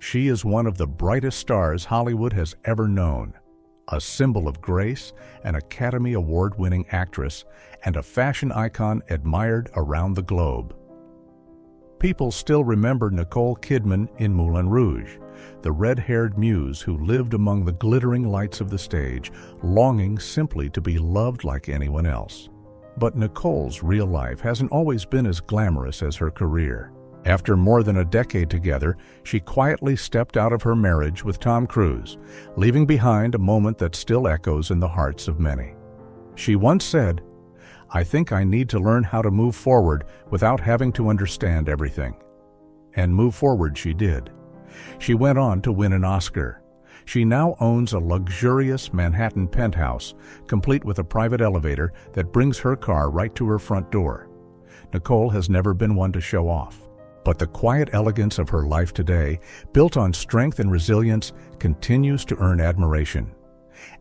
She is one of the brightest stars Hollywood has ever known, a symbol of grace, an Academy Award-winning actress, and a fashion icon admired around the globe. People still remember Nicole Kidman in Moulin Rouge, the red-haired muse who lived among the glittering lights of the stage, longing simply to be loved like anyone else. But Nicole's real life hasn't always been as glamorous as her career. After more than a decade together, she quietly stepped out of her marriage with Tom Cruise, leaving behind a moment that still echoes in the hearts of many. She once said, "I think I need to learn how to move forward without having to understand everything." And move forward she did. She went on to win an Oscar. She now owns a luxurious Manhattan penthouse, complete with a private elevator that brings her car right to her front door. Nicole has never been one to show off. But the quiet elegance of her life today, built on strength and resilience, continues to earn admiration.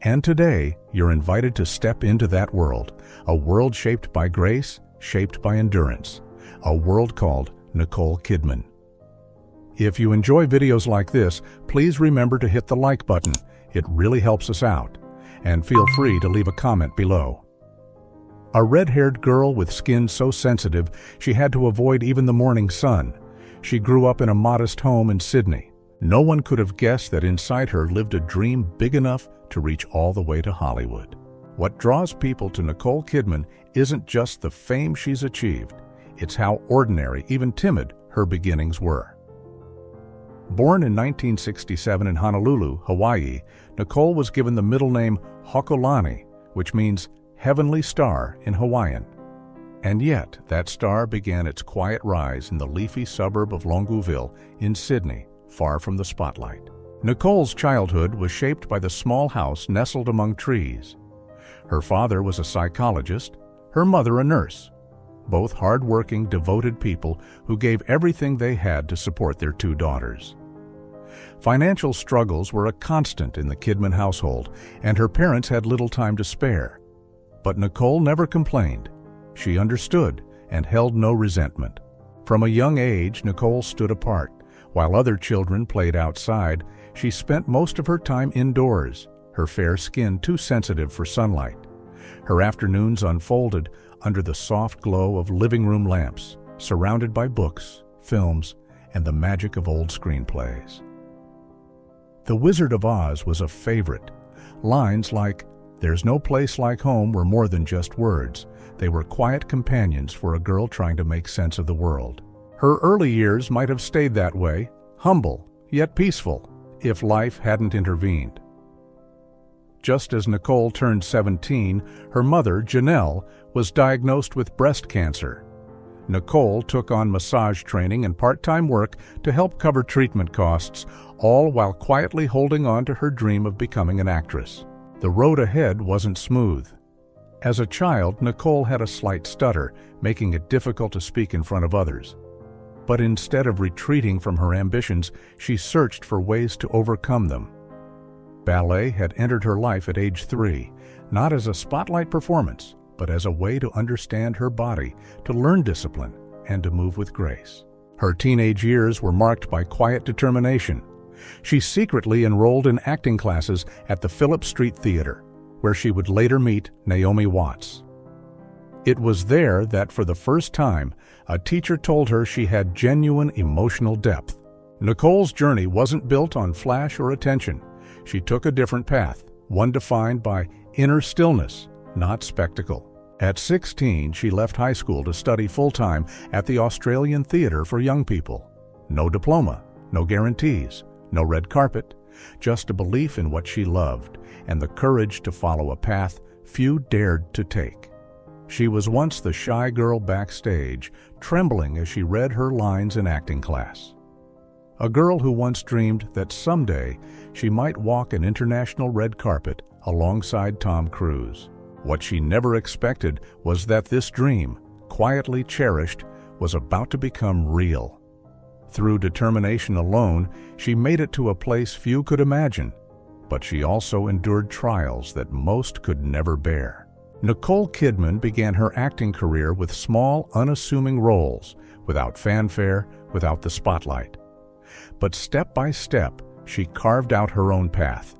And today, you're invited to step into that world, a world shaped by grace, shaped by endurance, a world called Nicole Kidman. If you enjoy videos like this, please remember to hit the like button. It really helps us out. And feel free to leave a comment below. A red-haired girl with skin so sensitive she had to avoid even the morning sun. She grew up in a modest home in Sydney. No one could have guessed that inside her lived a dream big enough to reach all the way to Hollywood. What draws people to Nicole Kidman isn't just the fame she's achieved, it's how ordinary, even timid, her beginnings were. Born in 1967 in Honolulu, Hawaii, Nicole was given the middle name Hokulani, which means heavenly star in Hawaiian. And yet, that star began its quiet rise in the leafy suburb of Longueville in Sydney, far from the spotlight. Nicole's childhood was shaped by the small house nestled among trees. Her father was a psychologist, her mother a nurse, both hard-working, devoted people who gave everything they had to support their two daughters. Financial struggles were a constant in the Kidman household, and her parents had little time to spare. But Nicole never complained. She understood and held no resentment. From a young age, Nicole stood apart. While other children played outside, she spent most of her time indoors, her fair skin too sensitive for sunlight. Her afternoons unfolded under the soft glow of living room lamps, surrounded by books, films, and the magic of old screenplays. The Wizard of Oz was a favorite. Lines like, "There's no place like home" were more than just words. They were quiet companions for a girl trying to make sense of the world. Her early years might have stayed that way, humble, yet peaceful, if life hadn't intervened. Just as Nicole turned 17, her mother, Janelle, was diagnosed with breast cancer. Nicole took on massage training and part-time work to help cover treatment costs, all while quietly holding on to her dream of becoming an actress. The road ahead wasn't smooth. As a child, Nicole had a slight stutter, making it difficult to speak in front of others. But instead of retreating from her ambitions, she searched for ways to overcome them. Ballet had entered her life at age 3, not as a spotlight performance, but as a way to understand her body, to learn discipline, and to move with grace. Her teenage years were marked by quiet determination. She secretly enrolled in acting classes at the Phillip Street Theater, where she would later meet Naomi Watts. It was there that, for the first time, a teacher told her she had genuine emotional depth. Nicole's journey wasn't built on flash or attention. She took a different path, one defined by inner stillness, not spectacle. At 16, she left high school to study full-time at the Australian Theatre for Young People. No diploma, no guarantees, no red carpet, just a belief in what she loved and the courage to follow a path few dared to take. She was once the shy girl backstage, trembling as she read her lines in acting class. A girl who once dreamed that someday she might walk an international red carpet alongside Tom Cruise. What she never expected was that this dream, quietly cherished, was about to become real. Through determination alone, she made it to a place few could imagine, but she also endured trials that most could never bear. Nicole Kidman began her acting career with small, unassuming roles, without fanfare, without the spotlight. But step by step, she carved out her own path.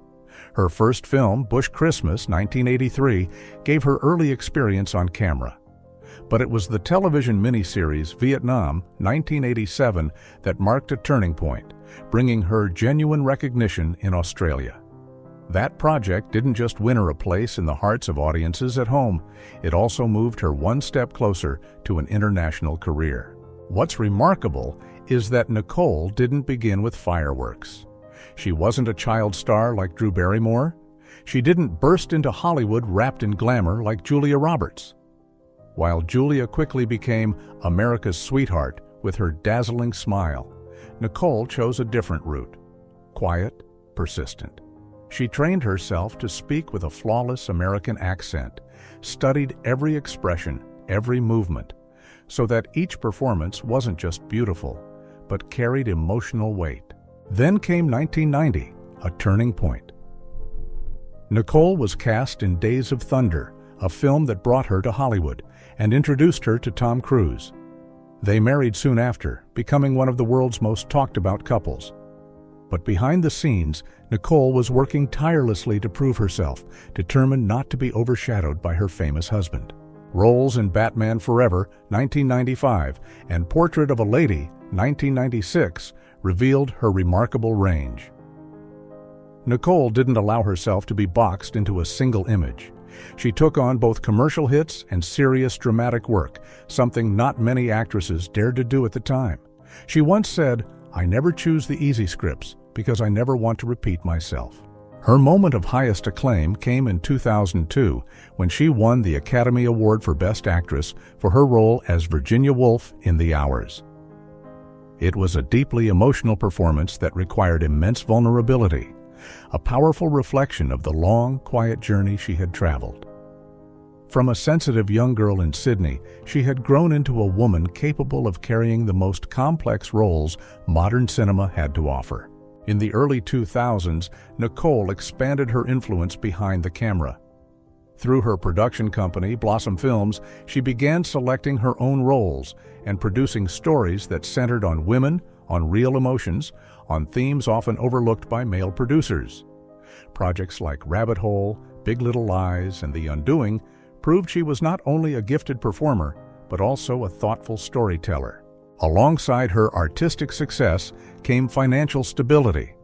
Her first film, Bush Christmas, 1983, gave her early experience on camera. But it was the television miniseries Vietnam, 1987, that marked a turning point, bringing her genuine recognition in Australia. That project didn't just win her a place in the hearts of audiences at home, it also moved her one step closer to an international career. What's remarkable is that Nicole didn't begin with fireworks. She wasn't a child star like Drew Barrymore. She didn't burst into Hollywood wrapped in glamour like Julia Roberts. While Julia quickly became America's sweetheart with her dazzling smile, Nicole chose a different route: quiet, persistent. She trained herself to speak with a flawless American accent, studied every expression, every movement, so that each performance wasn't just beautiful, but carried emotional weight. Then came 1990, a turning point. Nicole was cast in Days of Thunder, a film that brought her to Hollywood and introduced her to Tom Cruise. They married soon after, becoming one of the world's most talked-about couples. But behind the scenes, Nicole was working tirelessly to prove herself, determined not to be overshadowed by her famous husband. Roles in Batman Forever, 1995, and Portrait of a Lady, 1996, revealed her remarkable range. Nicole didn't allow herself to be boxed into a single image. She took on both commercial hits and serious dramatic work, something not many actresses dared to do at the time. She once said, "I never choose the easy scripts because I never want to repeat myself." Her moment of highest acclaim came in 2002 when she won the Academy Award for Best Actress for her role as Virginia Woolf in The Hours. It was a deeply emotional performance that required immense vulnerability, a powerful reflection of the long, quiet journey she had traveled. From a sensitive young girl in Sydney, she had grown into a woman capable of carrying the most complex roles modern cinema had to offer. In the early 2000s, Nicole expanded her influence behind the camera. Through her production company, Blossom Films, she began selecting her own roles and producing stories that centered on women, on real emotions, on themes often overlooked by male producers. Projects like Rabbit Hole, Big Little Lies, and The Undoing proved she was not only a gifted performer, but also a thoughtful storyteller. Alongside her artistic success came financial stability.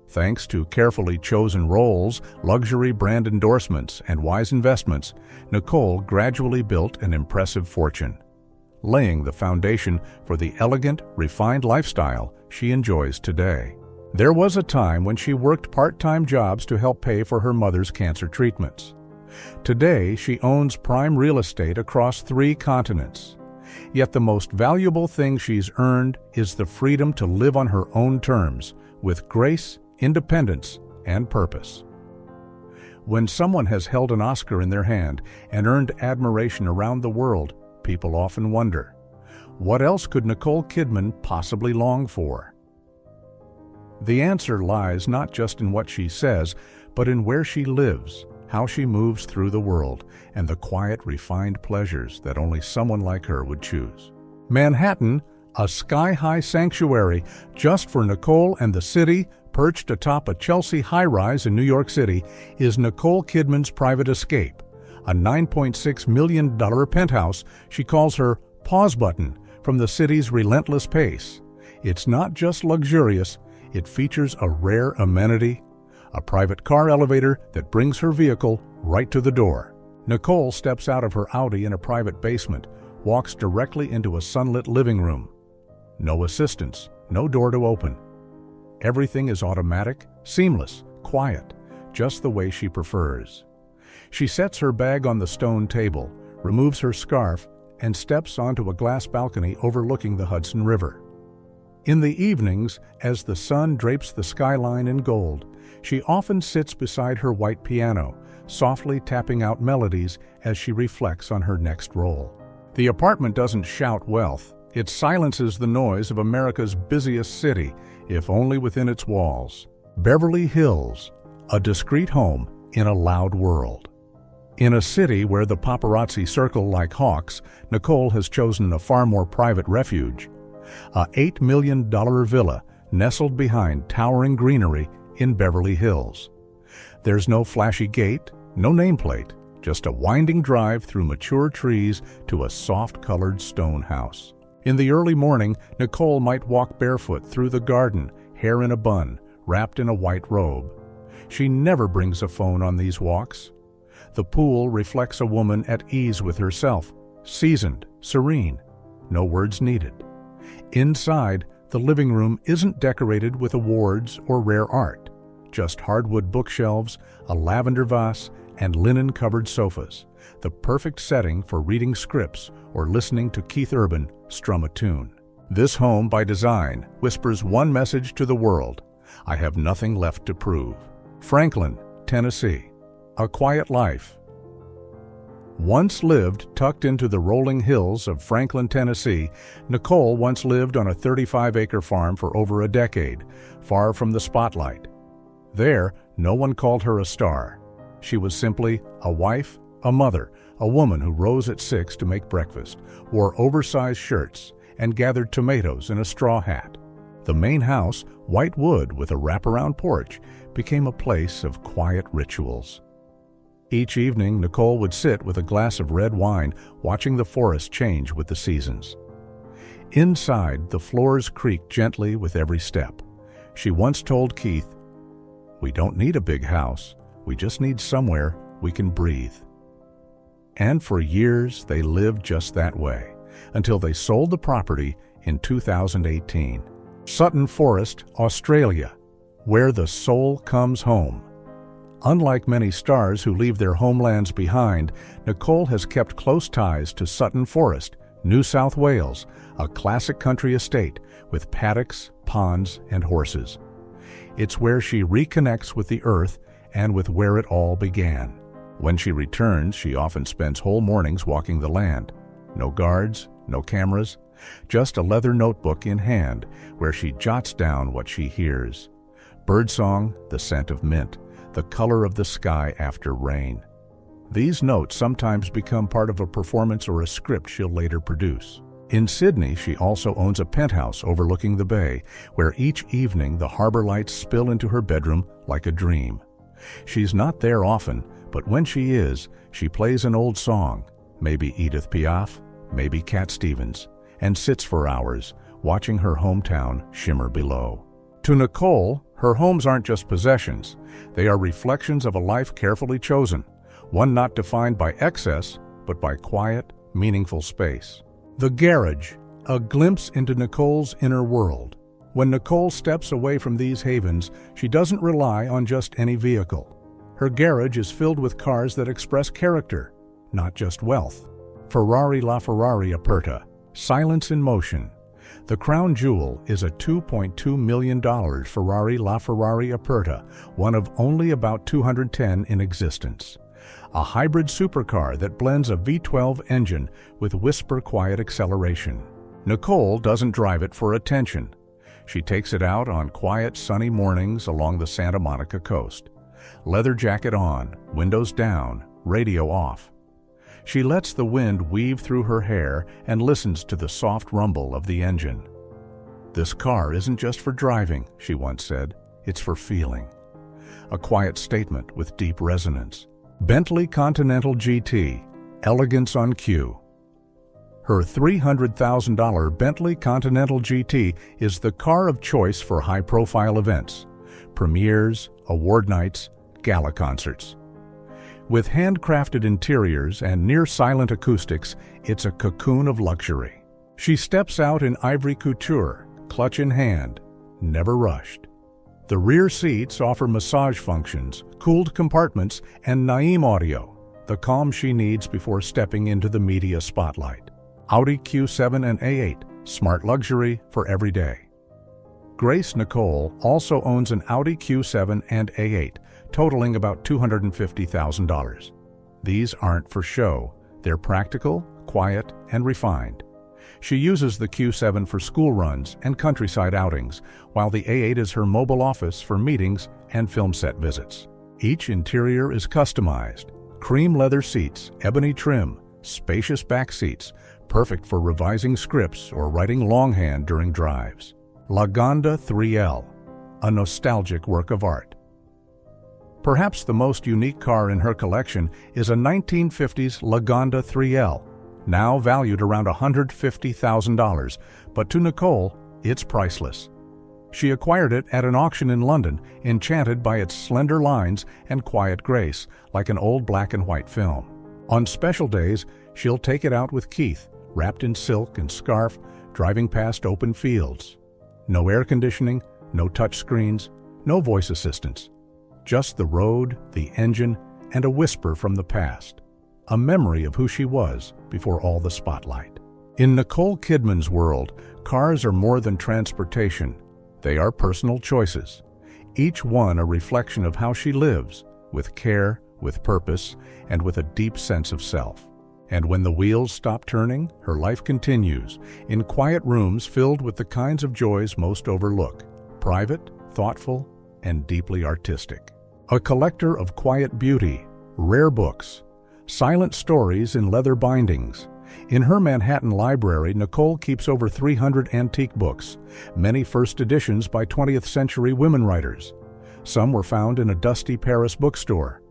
Thanks to carefully chosen roles, luxury brand endorsements, and wise investments, Nicole gradually built an impressive fortune, laying the foundation for the elegant, refined lifestyle she enjoys today. There was a time when she worked part-time jobs to help pay for her mother's cancer treatments. Today, she owns prime real estate across 3 continents. Yet the most valuable thing she's earned is the freedom to live on her own terms, with grace, independence, and purpose. When someone has held an Oscar in their hand and earned admiration around the world, people often wonder, what else could Nicole Kidman possibly long for? The answer lies not just in what she says, but in where she lives, how she moves through the world, and the quiet, refined pleasures that only someone like her would choose. Manhattan, a sky-high sanctuary just for Nicole and the city, perched atop a Chelsea high-rise in New York City, is Nicole Kidman's private escape, a $9.6 million penthouse she calls her pause button from the city's relentless pace. It's not just luxurious, it features a rare amenity, a private car elevator that brings her vehicle right to the door. Nicole steps out of her Audi in a private basement, walks directly into a sunlit living room. No assistants, no door to open. Everything is automatic, seamless, quiet, just the way she prefers. She sets her bag on the stone table, removes her scarf, and steps onto a glass balcony overlooking the Hudson River. In the evenings, as the sun drapes the skyline in gold, she often sits beside her white piano, softly tapping out melodies as she reflects on her next role. The apartment doesn't shout wealth. It silences the noise of America's busiest city, if only within its walls. Beverly Hills, a discreet home in a loud world. In a city where the paparazzi circle like hawks, Nicole has chosen a far more private refuge. A $8 million villa nestled behind towering greenery in Beverly Hills. There's no flashy gate, no nameplate, just a winding drive through mature trees to a soft-colored stone house. In the early morning, Nicole might walk barefoot through the garden, hair in a bun, wrapped in a white robe. She never brings a phone on these walks. The pool reflects a woman at ease with herself, seasoned, serene, no words needed. Inside, the living room isn't decorated with awards or rare art, just hardwood bookshelves, a lavender vase, and linen-covered sofas, the perfect setting for reading scripts or listening to Keith Urban strum a tune. This home, by design, whispers one message to the world: I have nothing left to prove. Franklin, Tennessee. A quiet life. Once lived tucked into the rolling hills of Franklin, Tennessee, Nicole once lived on a 35-acre farm for over a decade, far from the spotlight. There, no one called her a star. She was simply a wife, a mother, a woman who rose at 6 to make breakfast, wore oversized shirts, and gathered tomatoes in a straw hat. The main house, white wood with a wraparound porch, became a place of quiet rituals. Each evening, Nicole would sit with a glass of red wine, watching the forest change with the seasons. Inside, the floors creaked gently with every step. She once told Keith, "We don't need a big house. We just need somewhere we can breathe." And for years, they lived just that way, until they sold the property in 2018. Sutton Forest, Australia, where the soul comes home. Unlike many stars who leave their homelands behind, Nicole has kept close ties to Sutton Forest, New South Wales, a classic country estate with paddocks, ponds, and horses. It's where she reconnects with the earth and with where it all began. When she returns, she often spends whole mornings walking the land. No guards, no cameras, just a leather notebook in hand where she jots down what she hears. Birdsong, the scent of mint, the color of the sky after rain. These notes sometimes become part of a performance or a script she'll later produce. In Sydney, she also owns a penthouse overlooking the bay, where each evening the harbor lights spill into her bedroom like a dream. She's not there often, but when she is, she plays an old song, maybe Edith Piaf, maybe Cat Stevens, and sits for hours, watching her hometown shimmer below. To Nicole, her homes aren't just possessions. They are reflections of a life carefully chosen, one not defined by excess, but by quiet, meaningful space. The garage, a glimpse into Nicole's inner world. When Nicole steps away from these havens, she doesn't rely on just any vehicle. Her garage is filled with cars that express character, not just wealth. Ferrari LaFerrari Aperta, silence in motion. The crown jewel is a $2.2 million Ferrari LaFerrari Aperta, one of only about 210 in existence. A hybrid supercar that blends a V12 engine with whisper-quiet acceleration. Nicole doesn't drive it for attention. She takes it out on quiet, sunny mornings along the Santa Monica coast. Leather jacket on, windows down, radio off. She lets the wind weave through her hair and listens to the soft rumble of the engine. "This car isn't just for driving," she once said. "It's for feeling." A quiet statement with deep resonance. Bentley Continental GT, elegance on cue. Her $300,000 Bentley Continental GT is the car of choice for high-profile events, premieres, award nights, gala concerts. With handcrafted interiors and near-silent acoustics, it's a cocoon of luxury. She steps out in ivory couture, clutch in hand, never rushed. The rear seats offer massage functions, cooled compartments, and Naim audio, the calm she needs before stepping into the media spotlight. Audi Q7 and A8, smart luxury for every day. Grace Nicole also owns an Audi Q7 and A8, totaling about $250,000. These aren't for show. They're practical, quiet, and refined. She uses the Q7 for school runs and countryside outings, while the A8 is her mobile office for meetings and film set visits. Each interior is customized. Cream leather seats, ebony trim, spacious back seats, perfect for revising scripts or writing longhand during drives. Lagonda 3L, a nostalgic work of art. Perhaps the most unique car in her collection is a 1950s Lagonda 3L, now valued around $150,000, but to Nicole, it's priceless. She acquired it at an auction in London, enchanted by its slender lines and quiet grace, like an old black and white film. On special days, she'll take it out with Keith, wrapped in silk and scarf, driving past open fields. No air conditioning, no touch screens, no voice assistants. Just the road, the engine, and a whisper from the past. A memory of who she was before all the spotlight. In Nicole Kidman's world, cars are more than transportation. They are personal choices, each one a reflection of how she lives, with care, with purpose, and with a deep sense of self. And when the wheels stop turning, her life continues, in quiet rooms filled with the kinds of joys most overlook, private, thoughtful, and deeply artistic. A collector of quiet beauty, rare books, silent stories in leather bindings. In her Manhattan library, Nicole keeps over 300 antique books, many first editions by 20th century women writers. Some were found in a dusty Paris bookstore.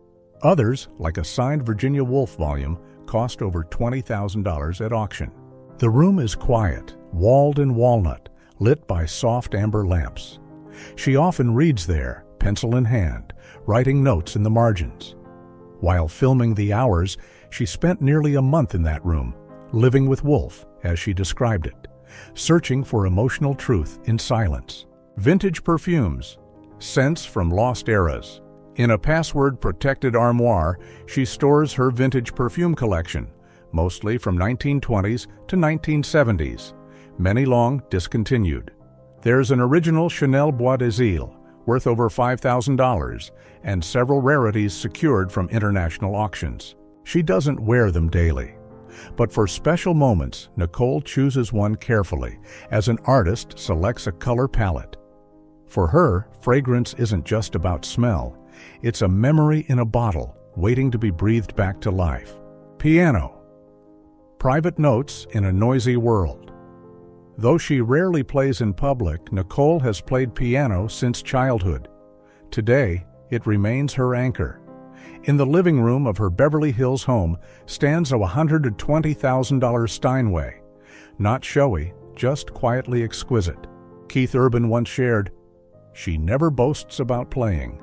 Others, like a signed Virginia Woolf volume, cost over $20,000 at auction. The room is quiet, walled in walnut, lit by soft amber lamps. She often reads there, pencil in hand, writing notes in the margins. While filming The Hours, she spent nearly a month in that room, living with Woolf, as she described it, searching for emotional truth in silence. Vintage perfumes, scents from lost eras. In a password-protected armoire, she stores her vintage perfume collection, mostly from 1920s to 1970s, many long discontinued. There's an original Chanel Bois d'Azil, worth over $5,000, and several rarities secured from international auctions. She doesn't wear them daily. But for special moments, Nicole chooses one carefully, as an artist selects a color palette. For her, fragrance isn't just about smell. It's a memory in a bottle, waiting to be breathed back to life. Piano. Private notes in a noisy world. Though she rarely plays in public, Nicole has played piano since childhood. Today, it remains her anchor. In the living room of her Beverly Hills home stands a $120,000 Steinway. Not showy, just quietly exquisite. Keith Urban once shared, "She never boasts about playing,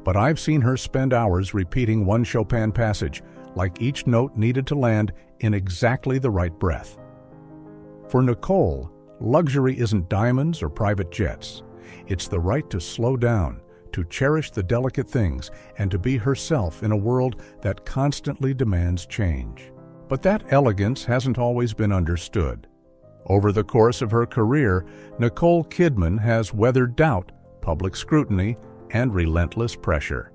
but I've seen her spend hours repeating one Chopin passage, like each note needed to land in exactly the right breath." For Nicole, luxury isn't diamonds or private jets. It's the right to slow down, to cherish the delicate things, and to be herself in a world that constantly demands change. But that elegance hasn't always been understood. Over the course of her career, Nicole Kidman has weathered doubt, public scrutiny, and relentless pressure.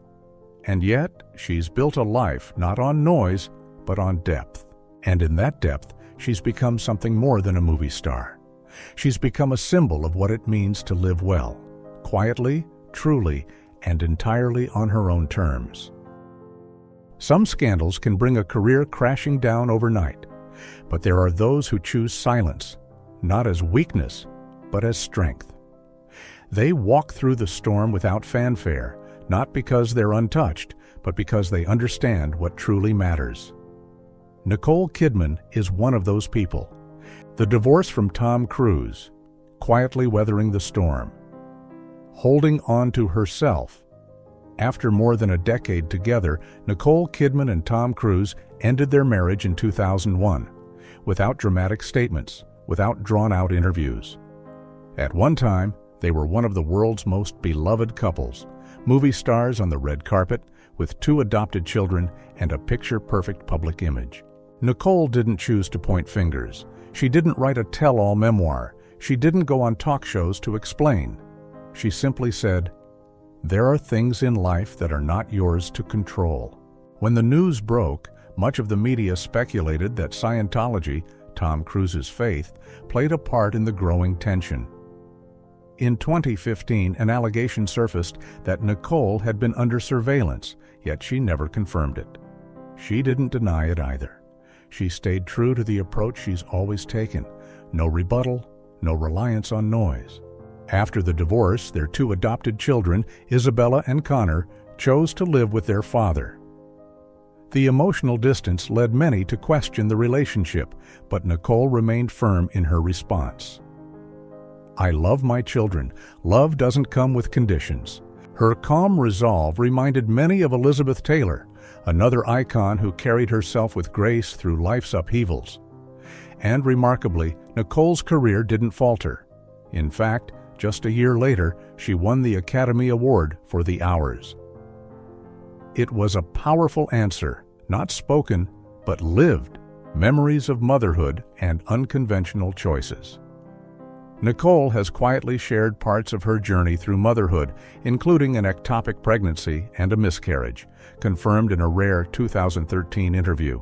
And yet, she's built a life not on noise, but on depth. And in that depth, she's become something more than a movie star. She's become a symbol of what it means to live well, quietly, truly, and entirely on her own terms. Some scandals can bring a career crashing down overnight, but there are those who choose silence, not as weakness, but as strength. They walk through the storm without fanfare, not because they're untouched, but because they understand what truly matters. Nicole Kidman is one of those people. The divorce from Tom Cruise, quietly weathering the storm. Holding on to herself. After more than a decade together, Nicole Kidman and Tom Cruise ended their marriage in 2001, without dramatic statements, without drawn-out interviews. At one time, they were one of the world's most beloved couples, movie stars on the red carpet, with 2 adopted children and a picture-perfect public image. Nicole didn't choose to point fingers. She didn't write a tell-all memoir. She didn't go on talk shows to explain. She simply said, "There are things in life that are not yours to control." When the news broke, much of the media speculated that Scientology, Tom Cruise's faith, played a part in the growing tension. In 2015, an allegation surfaced that Nicole had been under surveillance, yet she never confirmed it. She didn't deny it either. She stayed true to the approach she's always taken: no rebuttal, no reliance on noise. After the divorce, their two adopted children, Isabella and Connor, chose to live with their father. The emotional distance led many to question the relationship, but Nicole remained firm in her response. "I love my children. Love doesn't come with conditions." Her calm resolve reminded many of Elizabeth Taylor, another icon who carried herself with grace through life's upheavals. And remarkably, Nicole's career didn't falter. In fact, just a year later, she won the Academy Award for The Hours. It was a powerful answer, not spoken, but lived, memories of motherhood and unconventional choices. Nicole has quietly shared parts of her journey through motherhood, including an ectopic pregnancy and a miscarriage, confirmed in a rare 2013 interview.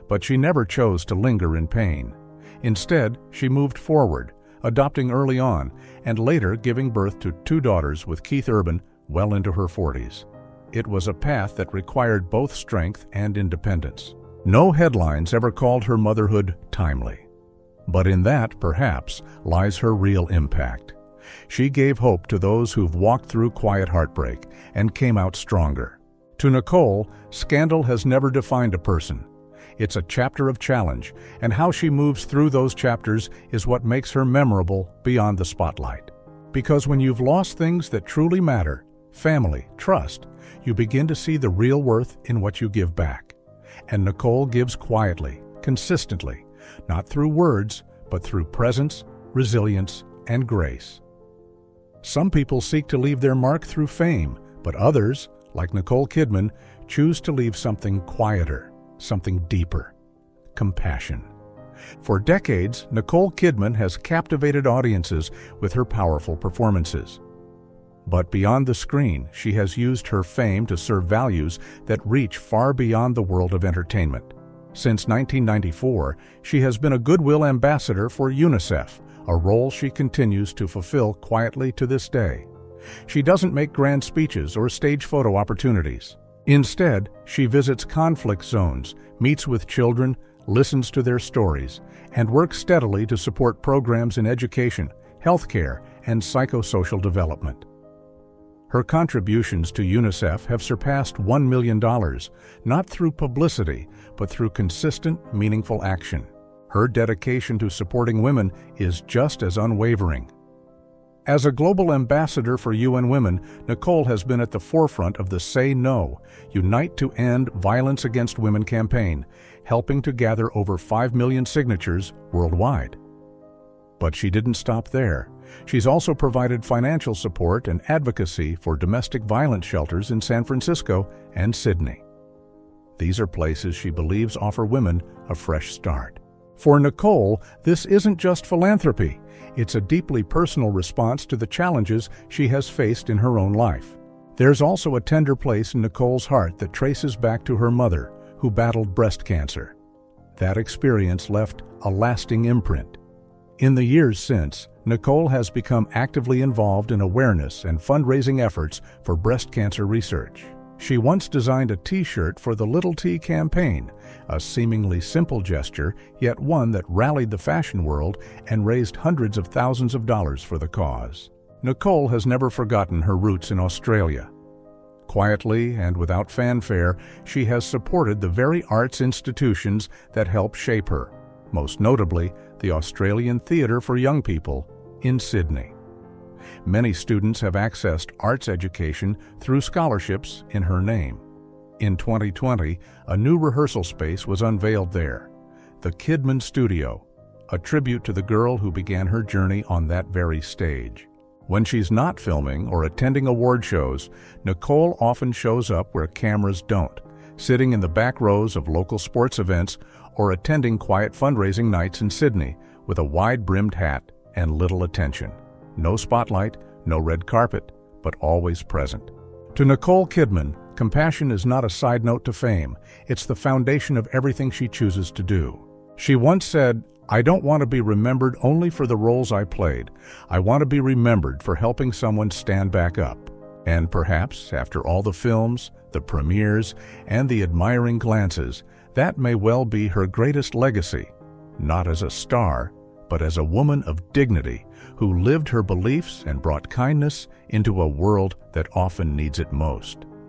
But she never chose to linger in pain. Instead, she moved forward, adopting early on, and later giving birth to two daughters with Keith Urban well into her 40s. It was a path that required both strength and independence. No headlines ever called her motherhood timely. But in that, perhaps, lies her real impact. She gave hope to those who've walked through quiet heartbreak and came out stronger. To Nicole, scandal has never defined a person. It's a chapter of challenge, and how she moves through those chapters is what makes her memorable beyond the spotlight. Because when you've lost things that truly matter, family, trust, you begin to see the real worth in what you give back. And Nicole gives quietly, consistently, not through words, but through presence, resilience, and grace. Some people seek to leave their mark through fame, but others, like Nicole Kidman, choose to leave something quieter, something deeper: compassion. For decades, Nicole Kidman has captivated audiences with her powerful performances. But beyond the screen, she has used her fame to serve values that reach far beyond the world of entertainment. Since 1994, she has been a goodwill ambassador for UNICEF, a role she continues to fulfill quietly to this day. She doesn't make grand speeches or stage photo opportunities. Instead, she visits conflict zones, meets with children, listens to their stories, and works steadily to support programs in education, healthcare, and psychosocial development. Her contributions to UNICEF have surpassed $1 million, not through publicity, but through consistent, meaningful action. Her dedication to supporting women is just as unwavering. As a global ambassador for UN Women, Nicole has been at the forefront of the Say No, Unite to End Violence Against Women campaign, helping to gather over 5 million signatures worldwide. But she didn't stop there. She's also provided financial support and advocacy for domestic violence shelters in San Francisco and Sydney. These are places she believes offer women a fresh start. For Nicole, this isn't just philanthropy. It's a deeply personal response to the challenges she has faced in her own life. There's also a tender place in Nicole's heart that traces back to her mother, who battled breast cancer. That experience left a lasting imprint. In the years since, Nicole has become actively involved in awareness and fundraising efforts for breast cancer research. She once designed a T-shirt for the Little T campaign, a seemingly simple gesture, yet one that rallied the fashion world and raised hundreds of thousands of dollars for the cause. Nicole has never forgotten her roots in Australia. Quietly and without fanfare, she has supported the very arts institutions that help shape her, most notably the Australian Theatre for Young People in Sydney. Many students have accessed arts education through scholarships in her name. In 2020, a new rehearsal space was unveiled there, the Kidman Studio, a tribute to the girl who began her journey on that very stage. When she's not filming or attending award shows, Nicole often shows up where cameras don't, sitting in the back rows of local sports events or attending quiet fundraising nights in Sydney with a wide-brimmed hat and little attention. No spotlight, no red carpet, but always present. To Nicole Kidman, compassion is not a side note to fame. It's the foundation of everything she chooses to do. She once said, "I don't want to be remembered only for the roles I played. I want to be remembered for helping someone stand back up." And perhaps, after all the films, the premieres, and the admiring glances, that may well be her greatest legacy, not as a star, but as a woman of dignity who lived her beliefs and brought kindness into a world that often needs it most.